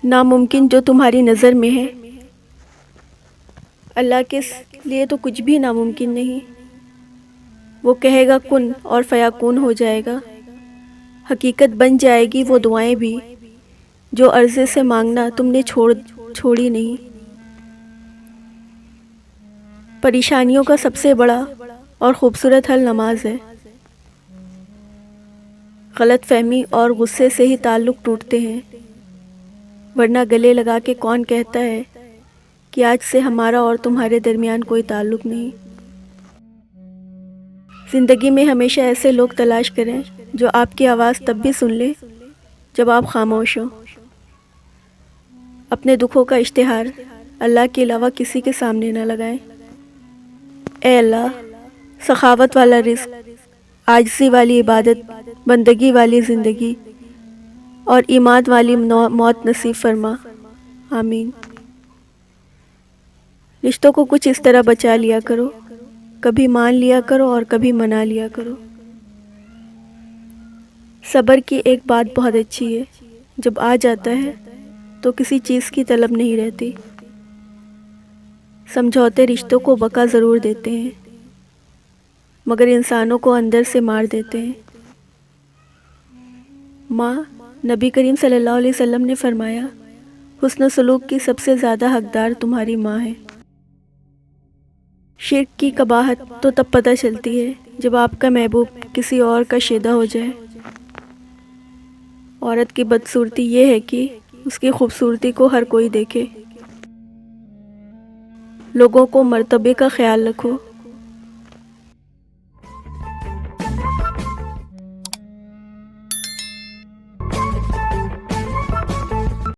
ناممکن جو تمہاری نظر میں ہے، اللہ کے لیے تو کچھ بھی ناممکن نہیں۔ وہ کہے گا کن اور فیکون ہو جائے گا، حقیقت بن جائے گی وہ دعائیں بھی جو عرضے سے مانگنا تم نے چھوڑی نہیں۔ پریشانیوں کا سب سے بڑا اور خوبصورت حل نماز ہے۔ غلط فہمی اور غصے سے ہی تعلق ٹوٹتے ہیں، ورنہ گلے لگا کے کون کہتا ہے کہ آج سے ہمارا اور تمہارے درمیان کوئی تعلق نہیں۔ زندگی میں ہمیشہ ایسے لوگ تلاش کریں جو آپ کی آواز تب بھی سن لیں جب آپ خاموش ہوں۔ اپنے دکھوں کا اشتہار اللہ کے علاوہ کسی کے سامنے نہ لگائیں۔ اے اللہ، سخاوت والا رزق، عاجزی والی عبادت، بندگی والی زندگی اور ایمان والی موت نصیب فرما، آمین۔ رشتوں کو کچھ اس طرح بچا لیا کرو، کبھی مان لیا کرو اور کبھی منا لیا کرو۔ صبر کی ایک بات بہت اچھی ہے، جب آ جاتا ہے تو کسی چیز کی طلب نہیں رہتی۔ سمجھوتے رشتوں کو بقا ضرور دیتے ہیں، مگر انسانوں کو اندر سے مار دیتے ہیں۔ ماں، نبی کریم صلی اللہ علیہ وسلم نے فرمایا، حسن سلوک کی سب سے زیادہ حقدار تمہاری ماں ہے۔ شرک کی قباحت تو تب پتہ چلتی ہے جب آپ کا محبوب کسی اور کا شیدا ہو جائے۔ عورت کی بدصورتی یہ ہے کہ اس کی خوبصورتی کو ہر کوئی دیکھے۔ لوگوں کو مرتبے کا خیال رکھو،